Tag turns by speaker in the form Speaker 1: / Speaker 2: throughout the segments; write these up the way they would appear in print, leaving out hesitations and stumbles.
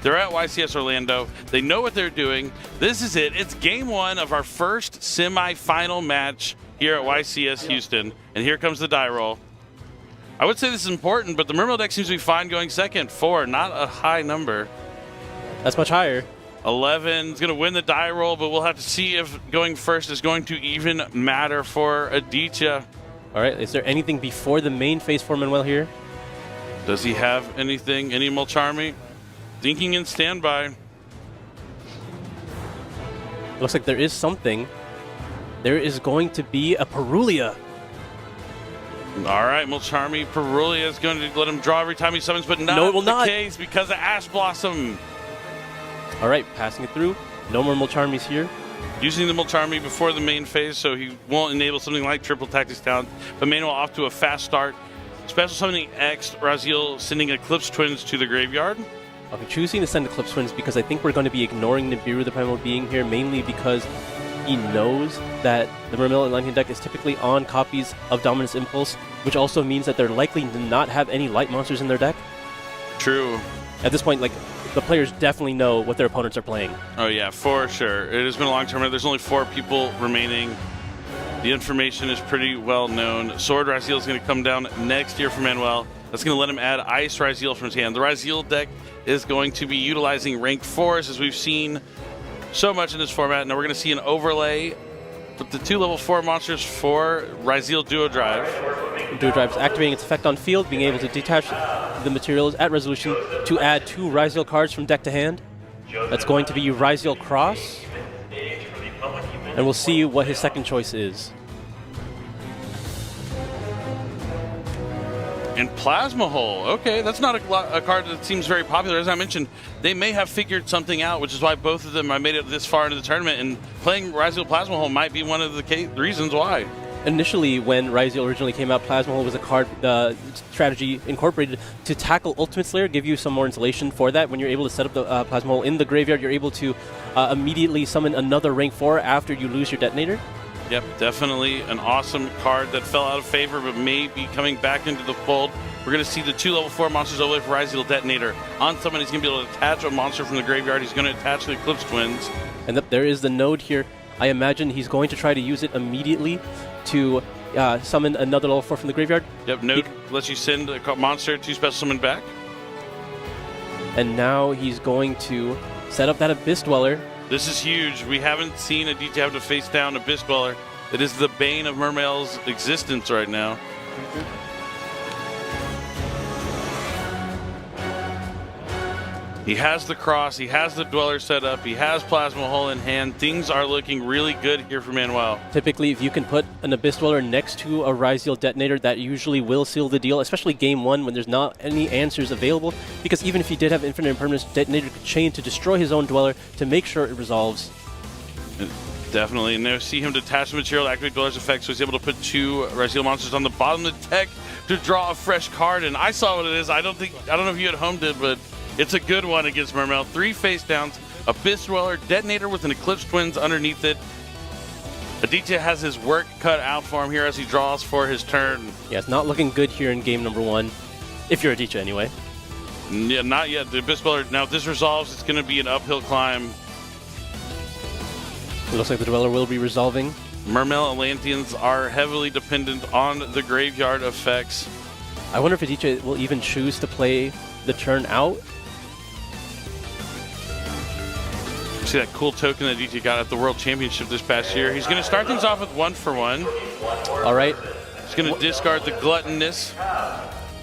Speaker 1: They're at YCS Orlando. They know what they're doing. This is it. It's game one of our first semifinal match here at YCS Houston. And here comes the die roll. I would say this is important, but the MERMAIL deck seems to be fine going second. 4, not a high number.
Speaker 2: That's much higher.
Speaker 1: 11 is going to win the die roll, but we'll have to see if going first is going to even matter for Aditya.
Speaker 2: All right, is there anything before the main phase for MERMAIL here?
Speaker 1: Does he have anything? Any Mulcharmy? Thinking in standby.
Speaker 2: Looks like there is something. There is going to be a Perulia.
Speaker 1: All right, Mulcharmy. Perulia is going to let him draw every time he summons, but not
Speaker 2: no, it will
Speaker 1: the
Speaker 2: not.
Speaker 1: case because of Ash Blossom.
Speaker 2: All right, passing it through. No more Mulcharmies here.
Speaker 1: Using the Mulcharmy before the main phase, so he won't enable something like Triple Tactics Talent. But Manuel off to a fast start. Special summoning X, RYZEAL sending Eclipse Twins to the graveyard.
Speaker 2: I'll be choosing to send Eclipse Twins because I think we're going to be ignoring Nibiru, the Primal Being here, mainly because he knows that the MERMAIL Atlantean deck is typically on copies of Dominance Impulse, which also means that they're likely to not have any light monsters in their deck.
Speaker 1: True.
Speaker 2: At this point, like, the players definitely know what their opponents are playing.
Speaker 1: Oh yeah, for sure. It has been a long tournament. There's only 4 people remaining. The information is pretty well known. Sword RYZEAL is going to come down next year for Manuel. That's going to let him add Ice RYZEAL from his hand. The RYZEAL deck is going to be utilizing rank 4s, as we've seen so much in this format. Now we're going to see an overlay with the 2 level 4 monsters for RYZEAL Duo Drive.
Speaker 2: Duo Drive is activating its effect on field, being able to detach the materials at resolution to add 2 RYZEAL cards from deck to hand. That's going to be RYZEAL Cross. And we'll see what his second choice is.
Speaker 1: And Plasma Hole. Okay, that's not a card that seems very popular. As I mentioned, they may have figured something out, which is why both of them have made it this far into the tournament. And playing RYZEAL Plasma Hole might be one of the reasons why.
Speaker 2: Initially, when RYZEAL originally came out, Plasma Hole was a card strategy incorporated to tackle Ultimate Slayer, give you some more insulation for that. When you're able to set up the Plasma Hole in the graveyard, you're able to immediately summon another rank 4 after you lose your detonator.
Speaker 1: Yep, definitely an awesome card that fell out of favor, but may be coming back into the fold. We're going to see the 2 level 4 monsters overlay for RYZEAL Detonator. On someone, he's going to be able to attach a monster from the graveyard. He's going to attach the Eclipse Twins. And
Speaker 2: there is the node here. I imagine he's going to try to use it immediately to summon another level 4 from the graveyard.
Speaker 1: Yep, node lets you send a monster to special summon back.
Speaker 2: And now he's going to set up that Abyss Dweller.
Speaker 1: This is huge. We haven't seen Aditya have to face down Abyss Dweller. It is the bane of MERMAIL's existence right now. He has the cross, he has the Dweller set up, he has Plasma Hole in hand. Things are looking really good here for Manuel.
Speaker 2: Typically, if you can put an Abyss Dweller next to a RYZEAL Detonator, that usually will seal the deal, especially game 1 when there's not any answers available, because even if he did have Infinite Impermanence, Detonator could chain to destroy his own Dweller to make sure it resolves.
Speaker 1: Definitely, and now see him detach the material to activate Dweller's effect, so he's able to put 2 RYZEAL monsters on the bottom of the deck to draw a fresh card, and I saw what it is. I don't know if you at home did, but it's a good one against MERMAIL. 3 face downs, Abyss Dweller, Detonator with an Eclipse Twins underneath it. Aditya has his work cut out for him here as he draws for his turn.
Speaker 2: Yeah, it's not looking good here in game number 1, if you're Aditya anyway.
Speaker 1: Yeah, not yet. The Abyss Dweller, now if this resolves, it's going to be an uphill climb.
Speaker 2: It looks like the Dweller will be resolving.
Speaker 1: MERMAIL Atlanteans are heavily dependent on the graveyard effects.
Speaker 2: I wonder if Aditya will even choose to play the turn out.
Speaker 1: See that cool token that Aditya got at the World Championship this past year. He's going to start things off with 1 for 1.
Speaker 2: All right.
Speaker 1: He's going to discard the Gluttonous.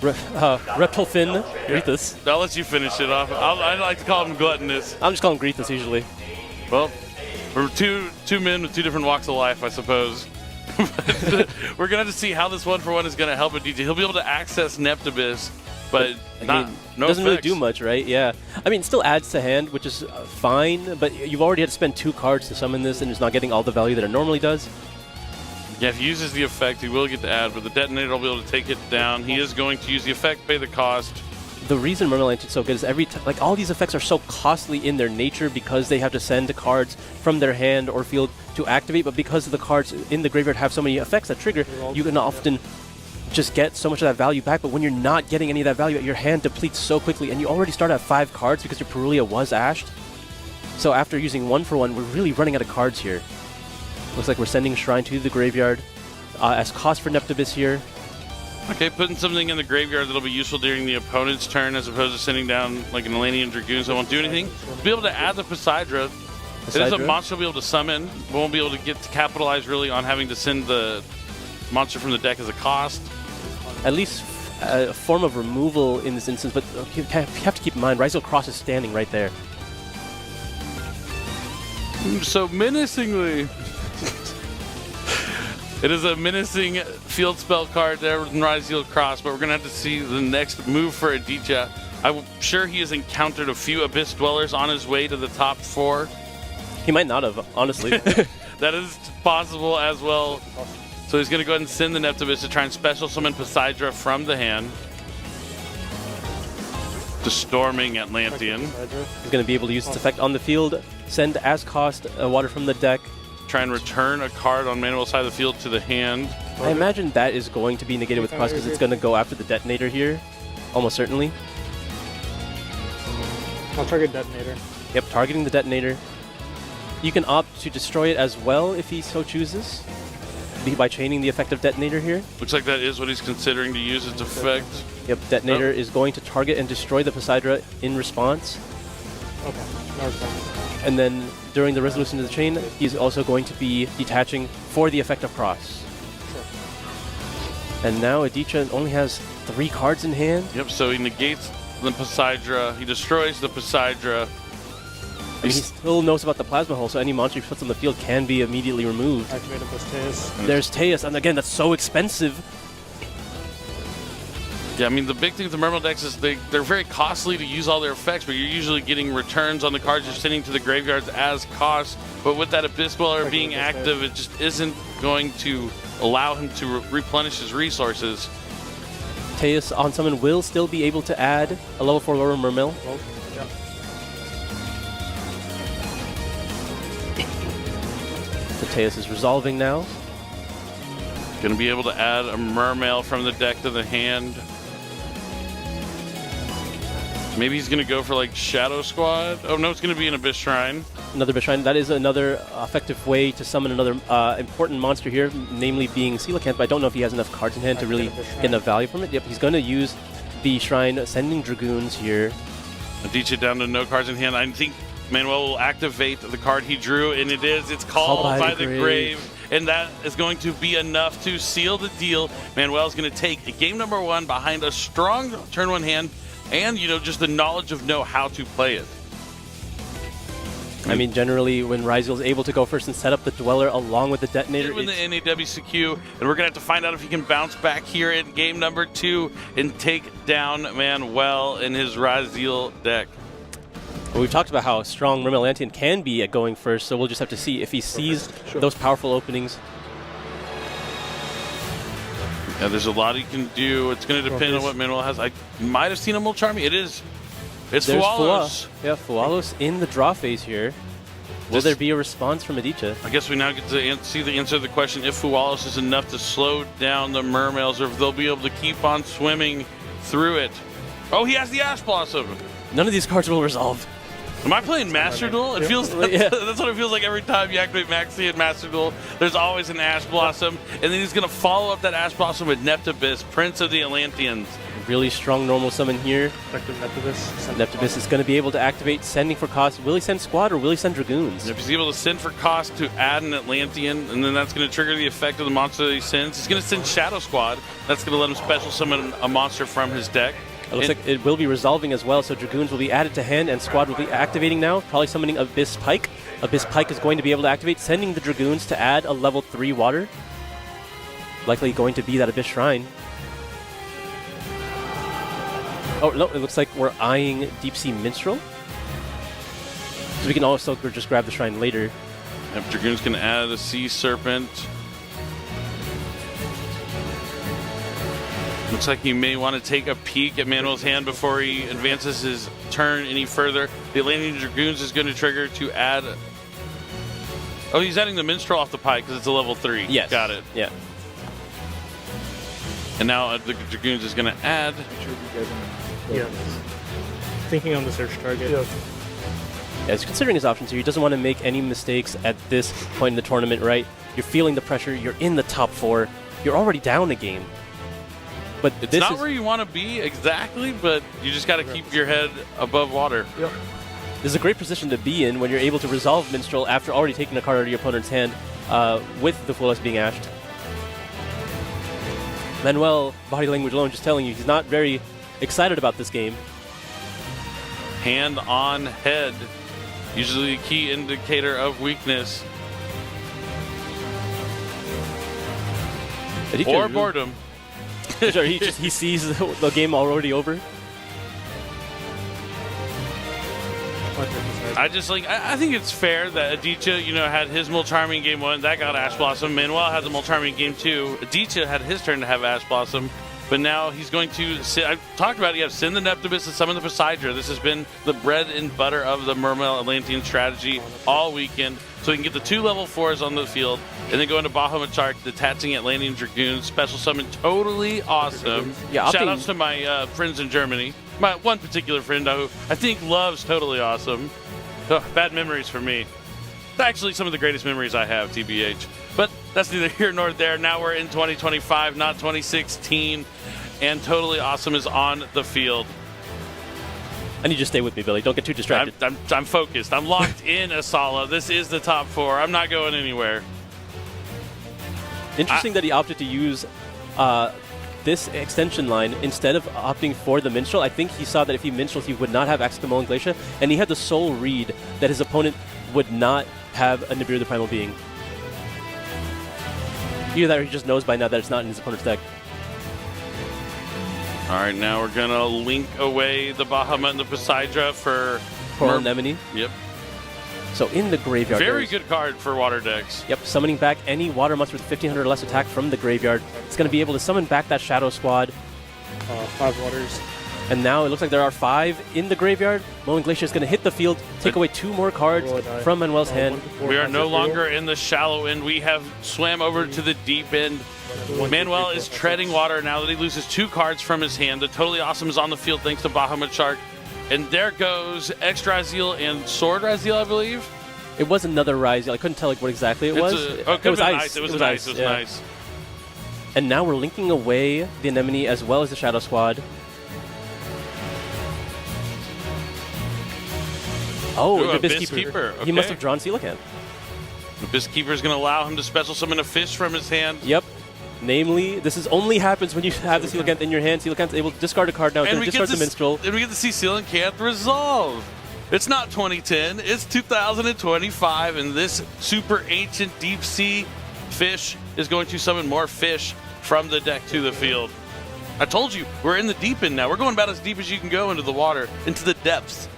Speaker 2: Reptilfin, Grethus.
Speaker 1: I'll let you finish it off. I like to call him Gluttonous.
Speaker 2: I'm just calling him Grethus usually.
Speaker 1: Well, we're two men with 2 different walks of life, I suppose. We're going to have to see how this 1 for 1 is going to help Aditya. He'll be able to access Neptibus, but no
Speaker 2: doesn't really do much, right? Yeah. I mean, it still adds to hand, which is fine, but you've already had to spend 2 cards to summon this, and it's not getting all the value that it normally does.
Speaker 1: Yeah, if he uses the effect, he will get the add, but the Detonator will be able to take it down. He is going to use the effect, pay the cost.
Speaker 2: The reason MERMAIL is so good is all these effects are so costly in their nature because they have to send cards from their hand or field to activate, but because the cards in the graveyard have so many effects that trigger, you can often just get so much of that value back, but when you're not getting any of that value, your hand depletes so quickly, and you already start at 5 cards because your Perulia was ashed. So after using 1 for 1, we're really running out of cards here. Looks like we're sending Shrine to the graveyard as cost for Neptibus here.
Speaker 1: Okay, putting something in the graveyard that'll be useful during the opponent's turn as opposed to sending down like an Atlantean Dragoons that won't do anything. Be able to add the Poseidra. It is a monster we'll be able to summon. We won't be able to get to capitalize really on having to send the monster from the deck as a cost.
Speaker 2: At least a form of removal in this instance, but you have to keep in mind, RYZEAL Cross is standing right there.
Speaker 1: So menacingly. It is a menacing field spell card there with RYZEAL Cross, but we're going to have to see the next move for Aditya. I'm sure he has encountered a few Abyss Dwellers on his way to the top 4.
Speaker 2: He might not have, honestly.
Speaker 1: That is possible as well. So he's going to go ahead and send the Neptibus to try and special summon Poseidra from the hand. The Storming Atlantean.
Speaker 2: He's going to be able to use its effect on the field, send as cost a water from the deck.
Speaker 1: Try and return a card on Manuel's side of the field to the hand.
Speaker 2: I imagine that is going to be negated with cost because it's going to go after the Detonator here. Almost certainly.
Speaker 3: I'll target Detonator.
Speaker 2: Yep, targeting the Detonator. You can opt to destroy it as well if he so chooses, by chaining the effect of Detonator here.
Speaker 1: Looks like that is what he's considering to use its effect.
Speaker 2: Yep, Detonator is going to target and destroy the Poseidra in response.
Speaker 3: Okay, no response.
Speaker 2: And then during the resolution of the chain, he's also going to be detaching for the effect of Cross.
Speaker 3: Sure.
Speaker 2: And now Aditya only has 3 cards in hand.
Speaker 1: Yep, so he negates the Poseidra, he destroys the Poseidra.
Speaker 2: And he still knows about the Plasma Hole, so any monster he puts on the field can be immediately removed.
Speaker 3: Activated this Teus.
Speaker 2: There's Teus, and again, that's so expensive.
Speaker 1: Yeah, I mean, the big thing with the MERMAIL decks is they're very costly to use all their effects, but you're usually getting returns on the cards you're sending to the graveyards as cost. But with that Abyss Dweller being active, it just isn't going to allow him to replenish his resources.
Speaker 2: Teus on summon will still be able to add a level 4 lower MERMAIL.
Speaker 3: Well, yeah.
Speaker 2: The Teus is resolving now.
Speaker 1: Going to be able to add a MERMAIL from the deck to the hand. Maybe he's going to go for like Shadow Squad. Oh no, it's going to be an Abyss Shrine.
Speaker 2: Another Abyss Shrine. That is another effective way to summon another important monster here, namely being Coelacanth, but I don't know if he has enough cards in hand to really get enough value from it. Yep, he's going to use the Shrine, sending Dragoons here.
Speaker 1: Aditya down to no cards in hand. I think Manuel will activate the card he drew, and it's called by the grave. And that is going to be enough to seal the deal. Manuel's going to take game number 1 behind a strong turn 1 hand, and just the knowledge of how to play it.
Speaker 2: I mean, generally, when RYZEAL is able to go first and set up the Dweller along with the Detonator,
Speaker 1: in the NAWCQ, and we're gonna have to find out if he can bounce back here in game number 2 and take down Manuel in his RYZEAL deck.
Speaker 2: Well, we've talked about how strong MERMAIL Atlantean can be at going first, so we'll just have to see if he sees those powerful openings.
Speaker 1: Yeah, there's a lot he can do. It's going to depend on what Manuel has. I might have seen him will charm me. It's Fualos.
Speaker 2: Yeah, Fualos in the draw phase here. Will there be a response from Aditya?
Speaker 1: I guess we now get to see the answer to the question if Fualos is enough to slow down the MERMAILs, or if they'll be able to keep on swimming through it. Oh, he has the Ash Blossom.
Speaker 2: None of these cards will resolve.
Speaker 1: Am I playing Master Duel? It feels that's what it feels like every time you activate Maxi and Master Duel. There's always an Ash Blossom, and then he's going to follow up that Ash Blossom with Neptibus, Prince of the Atlanteans.
Speaker 2: Really strong normal summon here.
Speaker 3: Effective Neptibus.
Speaker 2: Neptibus is going to be able to activate sending for cost. Will he send Squad or will he send Dragoons?
Speaker 1: If he's able to send for cost to add an Atlantean, and then that's going to trigger the effect of the monster that he sends. He's going to send Shadow Squad. That's going to let him special summon a monster from his deck.
Speaker 2: It looks like it will be resolving as well, so Dragoons will be added to hand and Squad will be activating now, probably summoning Abyss Pike. Abyss Pike is going to be able to activate, sending the Dragoons to add a level 3 water. Likely going to be that Abyss Shrine. Oh, no, it looks like we're eyeing Deep Sea Minstrel. So we can also just grab the Shrine later.
Speaker 1: If Dragoons can add a Sea Serpent. Looks like he may want to take a peek at Manuel's hand before he advances his turn any further. The Atlantean Dragoons is going to trigger to add... Oh, he's adding the Minstrel off the pike because it's a level 3.
Speaker 2: Yes.
Speaker 1: Got it.
Speaker 2: Yeah.
Speaker 1: And now the Dragoons is going to add.
Speaker 3: Yeah. Thinking on the search target.
Speaker 4: Yeah.
Speaker 2: Yeah, he's considering his options here. He doesn't want to make any mistakes at this point in the tournament, right? You're feeling the pressure. You're in the top 4. You're already down a game. But
Speaker 1: It's
Speaker 2: this
Speaker 1: not
Speaker 2: is,
Speaker 1: where you want to be exactly, but you just got to keep your head above water.
Speaker 4: Yep.
Speaker 2: this is a great position to be in when you're able to resolve Minstrel after already taking a card out of your opponent's hand with the Full S being ashed. Manuel, body language alone, just telling you he's not very excited about this game.
Speaker 1: Hand on head, usually a key indicator of weakness. Or boredom.
Speaker 2: Sure, he sees the game already over.
Speaker 1: I think it's fair that Aditya, had his Molcharming game 1, that got Ash Blossom. Manuel had the Molcharming game 2. Aditya had his turn to have Ash Blossom, but now he's going to I talked about it. You have Send the Neptibus and summon the Poseidra. This has been the bread and butter of the MERMAIL Atlantean strategy all weekend. So we can get the 2 level 4s on the field, and then go into Bahamut Shark, detaching Atlantean Dragoons, special summon, totally awesome.
Speaker 2: Yeah,
Speaker 1: shout outs to my friends in Germany. My one particular friend who I think loves Totally Awesome. Oh, bad memories for me. Actually, some of the greatest memories I have, TBH. But that's neither here nor there. Now we're in 2025, not 2016, and Totally Awesome is on the field.
Speaker 2: I need you to stay with me, Billy. Don't get too distracted.
Speaker 1: I'm focused. I'm locked in, Asala. This is the top 4. I'm not going anywhere.
Speaker 2: Interesting that he opted to use this extension line instead of opting for the Minstrel. I think he saw that if he Minstrels, he would not have access to Mullen Glacier, and he had the sole read that his opponent would not have a Nibiru the Primal Being. Either that or he just knows by now that it's not in his opponent's deck.
Speaker 1: All right, now we're going to link away the Bahamut and the Poseidra for
Speaker 2: Coral Anemone.
Speaker 1: Yep.
Speaker 2: So in the graveyard.
Speaker 1: Very good card for water decks.
Speaker 2: Yep, summoning back any water monster with 1500 or less attack from the graveyard. It's going to be able to summon back that Shadow Squad.
Speaker 3: 5 waters.
Speaker 2: And now it looks like there are 5 in the graveyard. Mullen Glacier is going to hit the field, take away 2 more cards from Manuel's hand.
Speaker 1: We are no longer in the shallow end. We have swam over to the deep end. Manuel is treading water now that he loses 2 cards from his hand. The Totally Awesome is on the field thanks to Bahamut Shark. And there goes X-RYZEAL and Sword RYZEAL, I believe.
Speaker 2: It was another RYZEAL. I couldn't tell what exactly it was.
Speaker 1: It was ice. It was ice. It was nice.
Speaker 2: And now we're linking away the Anemone as well as the Shadow Squad. Oh, the Abyss Keeper.
Speaker 1: Okay.
Speaker 2: He must have drawn Coelacanth.
Speaker 1: The Abyss Keeper is going to allow him to special summon a fish from his hand.
Speaker 2: Yep. Namely, this only happens when you have the Coelacanth in your hand. Coelacanth is able to discard a card now. It's going to discard the Minstrel.
Speaker 1: And we get to see Coelacanth resolve. It's not 2010. It's 2025. And this super ancient deep sea fish is going to summon more fish from the deck to the field. I told you, we're in the deep end now. We're going about as deep as you can go into the water, into the depths.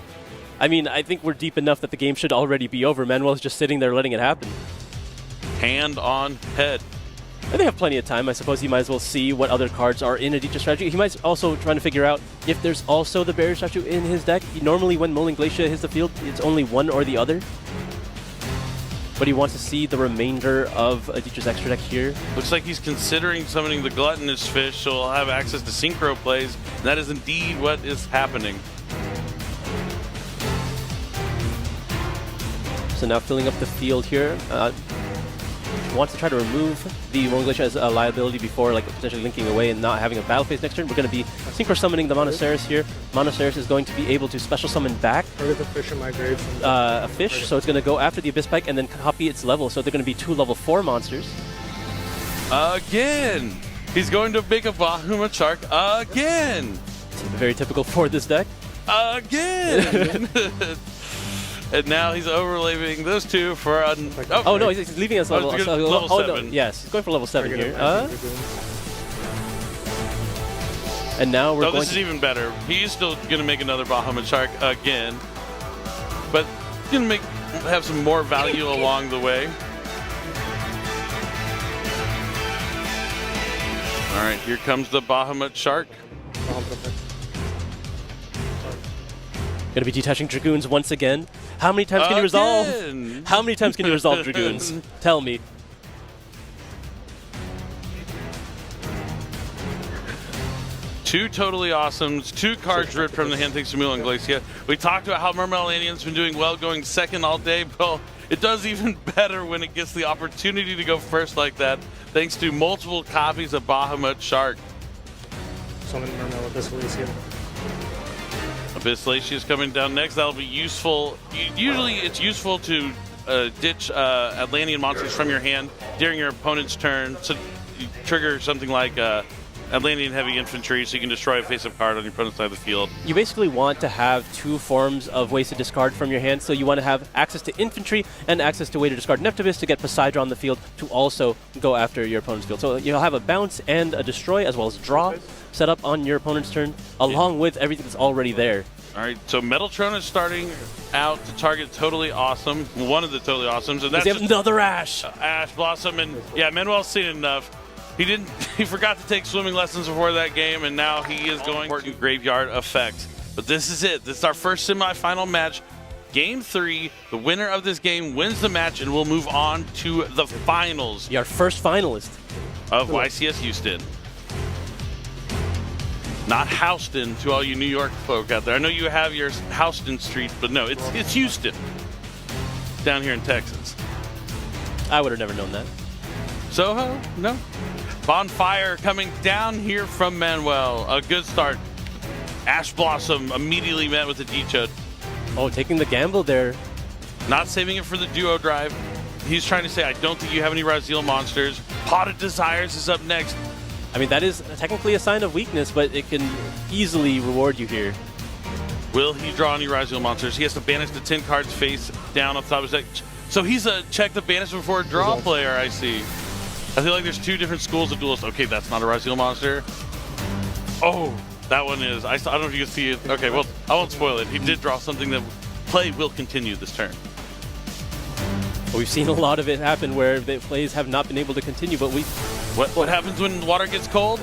Speaker 2: I mean, I think we're deep enough that the game should already be over. Manuel's just sitting there letting it happen.
Speaker 1: Hand on head.
Speaker 2: And they have plenty of time. I suppose he might as well see what other cards are in Aditya's strategy. He might also trying to figure out if there's also the Barrier Statue in his deck. Normally when Mullen Glacier hits the field, it's only one or the other. But he wants to see the remainder of Aditya's extra deck here.
Speaker 1: Looks like he's considering summoning the Gluttonous Fish, so he'll have access to Synchro plays. And that is indeed what is happening.
Speaker 2: So now filling up the field here. Wants to try to remove the Mullen Glacier as a liability before potentially linking away and not having a battle phase next turn. We're going to be Synchro summoning the Monoceros here. Monoceros is going to be able to special summon back
Speaker 3: Target the fish in my grave.
Speaker 2: a fish, so it's going to go after the Abyss Pike and then copy its level. So they're going to be 2 level 4 monsters.
Speaker 1: Again! He's going to pick a Bahamut Shark again!
Speaker 2: It's very typical for this deck.
Speaker 1: Again! And now he's overlaying those 2 for a...
Speaker 2: Oh no, he's leaving us level,
Speaker 1: level 7.
Speaker 2: No, yes, he's going for level 7
Speaker 3: Target
Speaker 2: here. And now we're going
Speaker 1: this is even better. He's still going to make another Bahamut Shark again. But he's going to have some more value along the way. All right, here comes the Bahamut Shark.
Speaker 2: Going to be detaching Dragoons once again. How many times can you resolve? How many times can you resolve Dragoons? Tell me.
Speaker 1: Two totally awesomes, 2 cards ripped from the hand thanks to MERMAIL and Glacia. We talked about how MERMAILanian's been doing well going second all day. Well, it does even better when it gets the opportunity to go first like that, thanks to multiple copies of Bahamut Shark.
Speaker 3: Summon MERMAIL Abyss Glacia.
Speaker 1: Abyss Glacia is coming down next. That'll be useful. Usually it's useful to ditch Atlantean monsters from your hand during your opponent's turn. So you trigger something like Atlantean heavy infantry, so you can destroy a face-up card on your opponent's side of the field.
Speaker 2: You basically want to have 2 forms of ways to discard from your hand. So you want to have access to infantry and access to way to discard Neptibus to get Poseidon on the field to also go after your opponent's field. So you'll have a bounce and a destroy as well as draw set up on your opponent's turn, along with everything that's already there.
Speaker 1: All right, so Metaltron is starting out to target Totally Awesome, one of the Totally Awesomes, and that's
Speaker 2: They have another Ash.
Speaker 1: Ash Blossom, and yeah, Manuel's seen enough. He forgot to take swimming lessons before that game, and now he is going to graveyard effect. But this is it. This is our first semifinal match. Game 3. The winner of this game wins the match, and we'll move on to the finals.
Speaker 2: Your first finalist
Speaker 1: of YCS Houston. Not Houston, to all you New York folk out there. I know you have your Houston Street, but no, it's Houston. Down here in Texas.
Speaker 2: I would have never known that.
Speaker 1: Soho? No. Bonfire coming down here from Manuel. A good start. Ash Blossom immediately met with the D-Chud.
Speaker 2: Oh, taking the gamble there.
Speaker 1: Not saving it for the duo drive. He's trying to say, I don't think you have any RYZEAL monsters. Potted Desires is up next.
Speaker 2: I mean, that is technically a sign of weakness, but it can easily reward you here.
Speaker 1: Will he draw any RYZEAL monsters? He has to banish the 10 cards face down on top of his deck. So he's a check the banish before draw player, I see. I feel like there's 2 different schools of duelists. Okay, that's not a RYZEAL monster. Oh, that one is. I don't know if you can see it. Okay, well, I won't spoil it. He did draw something that play will continue this turn.
Speaker 2: We've seen a lot of it happen where the plays have not been able to continue, but
Speaker 1: What happens when water gets cold?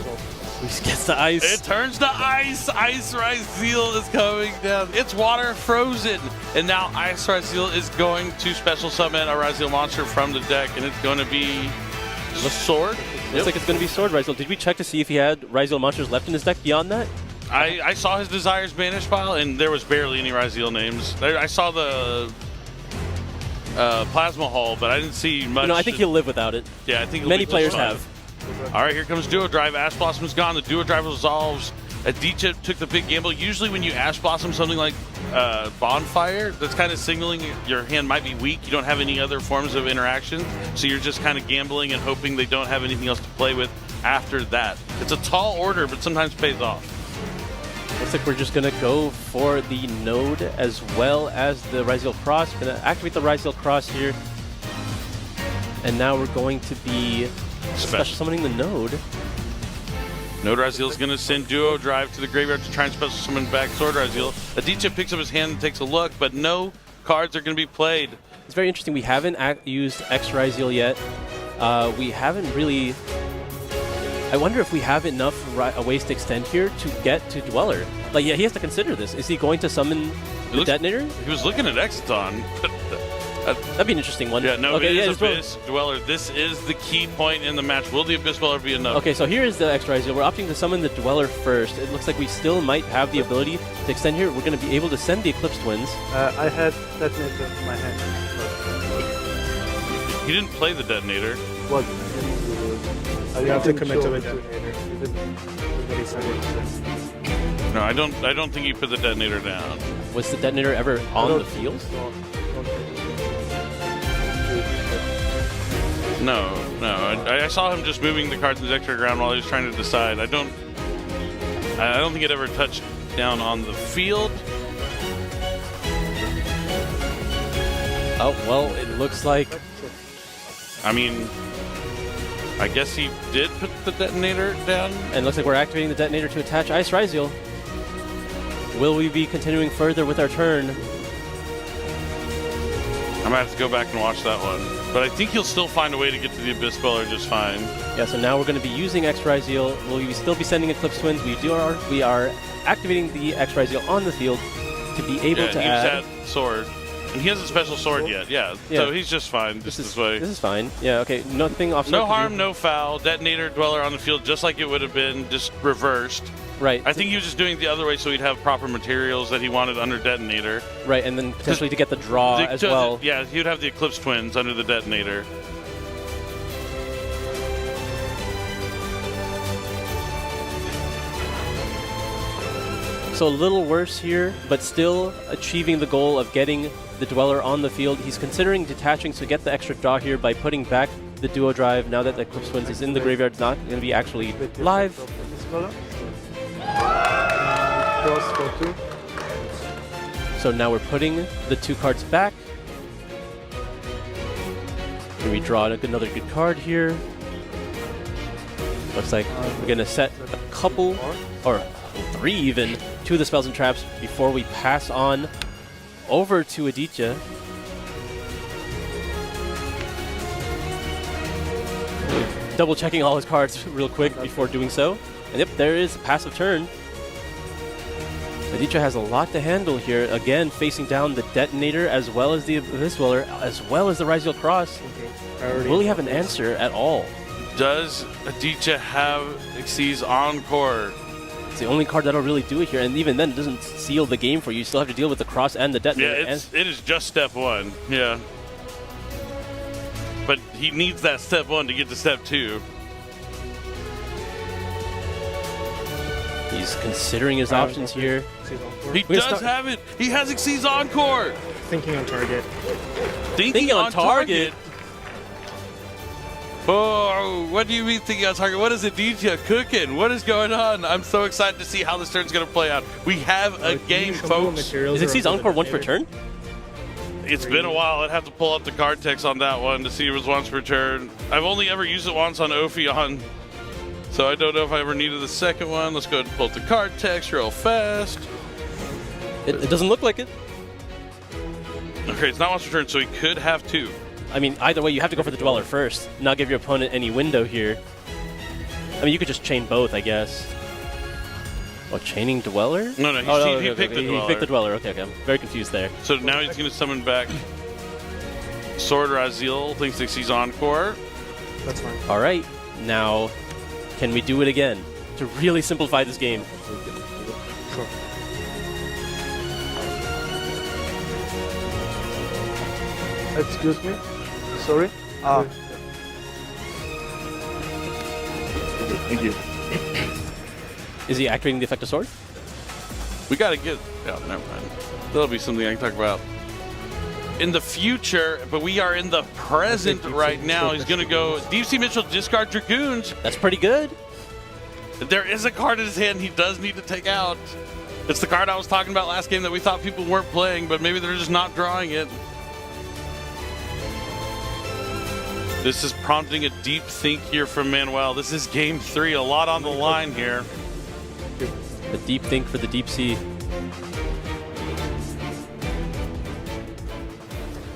Speaker 2: He gets the ice.
Speaker 1: It turns to ice. Ice RYZEAL is coming down. It's water frozen. And now Ice RYZEAL is going to special summon a RYZEAL monster from the deck, and it's going to be the Sword.
Speaker 2: Looks like it's going to be Sword RYZEAL. Did we check to see if he had RYZEAL monsters left in his deck beyond that?
Speaker 1: I saw his Desires banished pile, and there was barely any RYZEAL names. I saw the Plasma Hall, but I didn't see much.
Speaker 2: No, I think he'll live without it.
Speaker 1: Yeah, I think
Speaker 2: many players have.
Speaker 1: All right, here comes Duo Drive. Ash Blossom's gone. The Duo Drive resolves. A D-Chip took the big gamble. Usually when you Ash Blossom something like Bonfire, that's kind of signaling your hand might be weak. You don't have any other forms of interaction, so you're just kind of gambling and hoping they don't have anything else to play with after that. It's a tall order, but sometimes pays off.
Speaker 2: Looks like we're just going to go for the node as well as the RYZEAL Cross. Going to activate the RYZEAL Cross here. And now we're going to be special summoning the node.
Speaker 1: Node RYZEAL is going to send Duo Drive to the graveyard to try and special summon back Sword RYZEAL. A D-Chip picks up his hand and takes a look, but no cards are going to be played.
Speaker 2: It's very interesting. We haven't used X RYZEAL yet. We haven't really... I wonder if we have enough ways to extend here to get to Dweller. Like, yeah, he has to consider this. Is he going to summon the Detonator?
Speaker 1: He was looking at Exciton.
Speaker 2: That'd be an interesting one.
Speaker 1: Yeah, no,
Speaker 2: okay,
Speaker 1: it is Abyss Dweller. This is the key point in the match. Will the Abyss Dweller be enough?
Speaker 2: Okay, so here is the X RYZEAL. We're opting to summon the Dweller first. It looks like we still might have the ability to extend here. We're going to be able to send the Eclipse Twins.
Speaker 4: I had Detonator in my hand.
Speaker 1: He didn't play the Detonator.
Speaker 4: What?
Speaker 3: You have to commit to the
Speaker 4: Detonator.
Speaker 1: No, I don't think he put the Detonator down.
Speaker 2: Was the Detonator ever on the field?
Speaker 1: No. I saw him just moving the cards in his extra ground while he was trying to decide. I don't think it ever touched down on the field.
Speaker 2: Oh, well, it looks like...
Speaker 1: I mean, I guess he did put the Detonator down.
Speaker 2: And it looks like we're activating the Detonator to attach Ice RYZEAL. Will we be continuing further with our turn?
Speaker 1: I'm going to have to go back and watch that one. But I think he'll still find a way to get to the Abyss Dweller just fine.
Speaker 2: Yeah, so now we're going to be using X RYZEAL. Will we still be sending Eclipse Twins? We are activating the X RYZEAL on the field to be able to add...
Speaker 1: Sword. And he hasn't special sword yet, yeah. So he's just fine just this way.
Speaker 2: This is fine. Yeah, okay. Nothing off.
Speaker 1: No harm, no foul. Detonator, Dweller on the field just like it would have been, just reversed.
Speaker 2: Right.
Speaker 1: I think he was just doing it the other way so he'd have proper materials that he wanted under Detonator.
Speaker 2: Right, and then potentially to get the draw as well.
Speaker 1: Yeah, he would have the Eclipse Twins under the Detonator.
Speaker 2: So a little worse here, but still achieving the goal of getting the Dweller on the field. He's considering detaching to get the extra draw here by putting back the Duo Drive now that the Eclipse Twins is in the graveyard. It's not going to be actually live.
Speaker 4: Cross, go 2.
Speaker 2: So now we're putting the 2 cards back. And we draw another good card here. Looks like we're going to set a couple, or 3 even, 2 of the spells and traps before we pass on over to Aditya. Double checking all his cards real quick before doing so. And yep, there is a passive turn. Aditya has a lot to handle here. Again, facing down the Detonator as well as the Abyss Dweller, as well as the RYZEAL Cross. Will he have an answer at all?
Speaker 1: Does Aditya have Xyz Encore?
Speaker 2: It's the only card that'll really do it here, and even then it doesn't seal the game for you. You still have to deal with the Cross and the Detonator.
Speaker 1: Yeah, it is just step 1, yeah. But he needs that step 1 to get to step 2.
Speaker 2: He's considering his options here.
Speaker 1: He does have it! He has Xyz Encore!
Speaker 3: Thinking on target.
Speaker 1: Thinking on target? Oh, what do you mean thinking on target? What is Aditya cooking? What is going on? I'm so excited to see how this turn's going to play out. We have a game, folks.
Speaker 2: Is Xyz Encore once per turn?
Speaker 1: It's been a while. I'd have to pull up the card text on that one to see if it was once per turn. I've only ever used it once on Ophion, so I don't know if I ever needed the second one. Let's go ahead and pull up the card text real fast.
Speaker 2: It doesn't look like it.
Speaker 1: Okay, it's not once per turn, so he could have 2.
Speaker 2: I mean, either way, you have to go for the Dweller first, not give your opponent any window here. I mean, you could just chain both, I guess. Oh, chaining Dweller?
Speaker 1: No, he picked the Dweller.
Speaker 2: He picked the Dweller. Okay, I'm very confused there.
Speaker 1: So now he's going to summon back Sword RYZEAL, thinks Xyz Encore.
Speaker 3: That's fine.
Speaker 2: All right, now can we do it again to really simplify this game?
Speaker 3: Sure.
Speaker 4: Excuse me? Sorry? Thank you.
Speaker 2: Is he activating the effect of Sword?
Speaker 1: We got to get... Oh, never mind. That'll be something I can talk about in the future, but we are in the present right now. He's going to go Deep Sea Mitchell, discard Dragoons.
Speaker 2: That's pretty good.
Speaker 1: There is a card in his hand he does need to take out. It's the card I was talking about last game that we thought people weren't playing, but maybe they're just not drawing it. This is prompting a deep think here from Manuel. This is game 3, a lot on the line here.
Speaker 2: A deep think for the Deep Sea.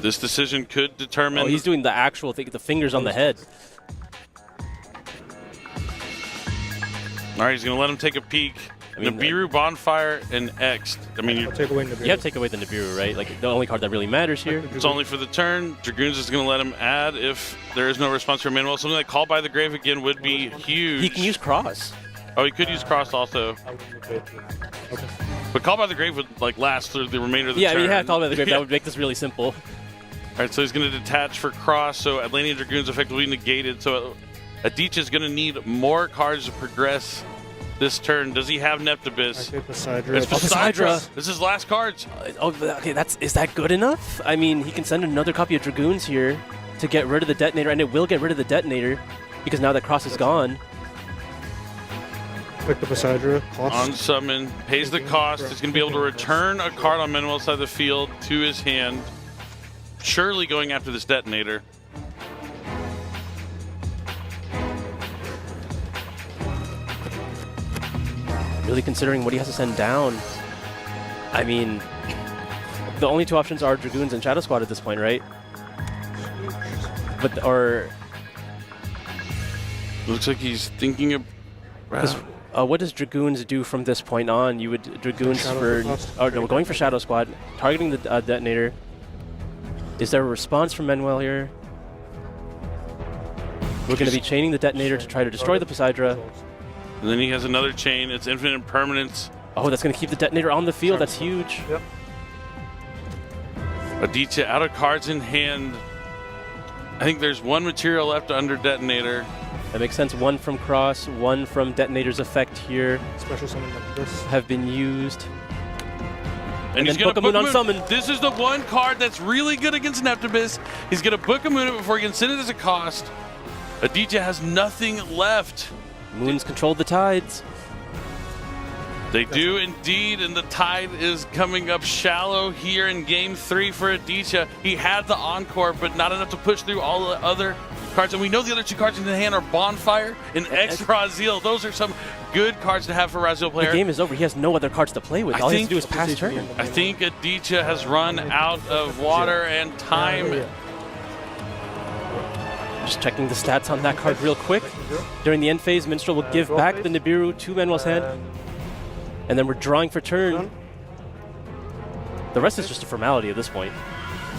Speaker 1: This decision could determine...
Speaker 2: Oh, he's doing the actual thing, the fingers on the head.
Speaker 1: All right, he's going to let him take a peek. I mean, Nibiru, Bonfire, and X. I mean, you
Speaker 3: Take away Nibiru.
Speaker 2: have to take away the Nibiru, right? Like, the only card that really matters here.
Speaker 1: it's only for the turn. Dragoons is going to let him add if there is no response from Manuel. Something like Call by the Grave again would be huge.
Speaker 2: He can use Cross.
Speaker 1: Oh, he could use Cross also. But Call by the Grave would like last through the remainder of the turn.
Speaker 2: Yeah, I mean, he had Call by the Grave. That would make this really simple.
Speaker 1: All right, so he's going to detach for Cross, so Atlantean Dragoons effectively negated. So Aditya is going to need more cards to progress this turn. Does he have Neptibus?
Speaker 3: It's
Speaker 2: Poseidra.
Speaker 1: This is his last cards.
Speaker 2: Oh, okay, is that good enough? I mean, he can send another copy of Dragoons here to get rid of the Detonator, and it will get rid of the Detonator because now that Cross is gone.
Speaker 3: Pick the Poseidra.
Speaker 1: On summon, pays the cost. He's going to be able to return a card on Manuel's side of the field to his hand. Surely going after this Detonator.
Speaker 2: Really considering what he has to send down. I mean, the only 2 options are Dragoons and Shadow Squad at this point, right? But
Speaker 1: Looks like he's thinking of...
Speaker 2: what does Dragoons do from this point on? You would Dragoons for... Oh, no, going for Shadow Squad, targeting the Detonator. Is there a response from MERMAIL here? We're going to be chaining the detonator to try to destroy the Poseidra.
Speaker 1: And then he has another chain. It's infinite permanence.
Speaker 2: Oh, that's going to keep the detonator on the field. That's huge.
Speaker 4: Yep.
Speaker 1: Aditya out of cards in hand. I think there's one material left under detonator.
Speaker 2: That makes sense. One from Cross, one from detonator's effect here
Speaker 3: Special summon like this.
Speaker 2: have been used.
Speaker 1: And he's
Speaker 2: then
Speaker 1: going to
Speaker 2: Book a Moon
Speaker 1: book
Speaker 2: on
Speaker 1: a
Speaker 2: summon.
Speaker 1: This is the one card that's really good against Neptibus. He's going to book a Moon before he can send it as a cost. Aditya has nothing left.
Speaker 2: Moon's controlled the tides.
Speaker 1: They do indeed, and the tide is coming up shallow here in Game 3 for Aditya. He had the Encore, but not enough to push through all the other cards. And we know the other two cards in the hand are Bonfire and RYZEAL. Those are some good cards to have for RYZEAL player.
Speaker 2: The game is over. He has no other cards to play with. All he has to do is pass turn.
Speaker 1: I think Aditya has run out of water and time.
Speaker 2: Just checking the stats on that card real quick. During the end phase, Minstrel will give back the Nibiru to MERMAIL's hand. And then we're drawing for turn. The rest is just a formality at this point.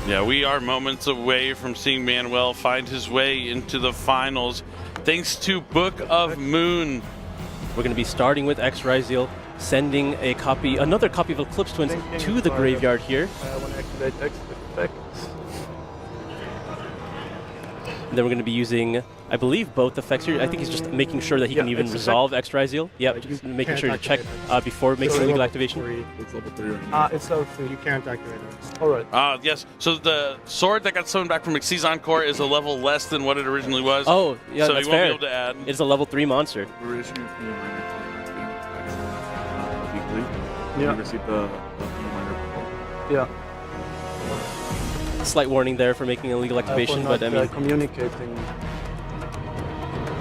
Speaker 1: Yeah, we are moments away from seeing Manuel find his way into the finals, thanks to Book of Moon.
Speaker 2: We're going to be starting with RYZEAL, sending another copy of Eclipse Twins to the graveyard here.
Speaker 4: I want to activate X effect.
Speaker 2: And then we're going to be using, I believe, both effects here. I think he's just making sure that he can even resolve RYZEAL. Yep, just making sure to check before making the legal activation.
Speaker 4: It's level 3 right now.
Speaker 3: It's level 3. You can't activate it.
Speaker 4: All right.
Speaker 1: Yes, so the sword that got summoned back from Xyz Encore is a level less than what it originally was.
Speaker 2: Oh, yeah,
Speaker 1: so
Speaker 2: that's
Speaker 1: he won't
Speaker 2: fair.
Speaker 1: be able to add.
Speaker 2: It's a level 3 monster.
Speaker 5: We're issuing a reminder weekly.
Speaker 4: Yeah.
Speaker 5: We received the reminder.
Speaker 4: Yeah.
Speaker 2: Slight warning there for making a legal activation,
Speaker 4: For not,
Speaker 2: but I mean,
Speaker 4: communicating.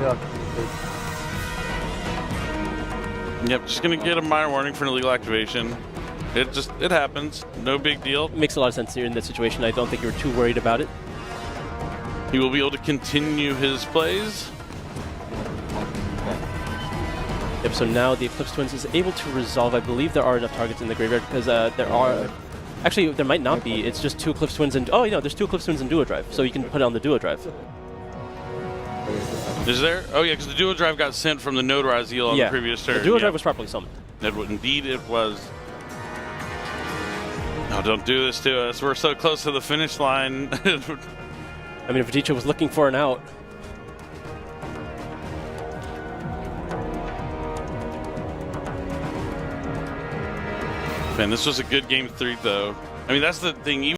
Speaker 4: Yeah, communicate.
Speaker 1: Yep, just going to get a minor warning for an illegal activation. It happens. No big deal.
Speaker 2: it makes a lot of sense here in this situation. I don't think you're too worried about it.
Speaker 1: He will be able to continue his plays.
Speaker 2: Yep, so now the Eclipse Twins is able to resolve. I believe there are enough targets in the graveyard because there are... Actually, there might not be. It's just 2 Eclipse Twins and... Oh, there's 2 Eclipse Twins and Duo Drive, so you can put it on the Duo Drive.
Speaker 1: Is there? Oh, yeah, because the Duo Drive got sent from the node RYZEAL on the previous turn.
Speaker 2: The Duo
Speaker 1: yeah.
Speaker 2: Drive was properly summoned.
Speaker 1: Indeed it was. No, don't do this to us. We're so close to the finish line.
Speaker 2: I mean, if Aditya was looking for an out...
Speaker 1: Man, this was a good Game 3, though. I mean, that's the thing. Even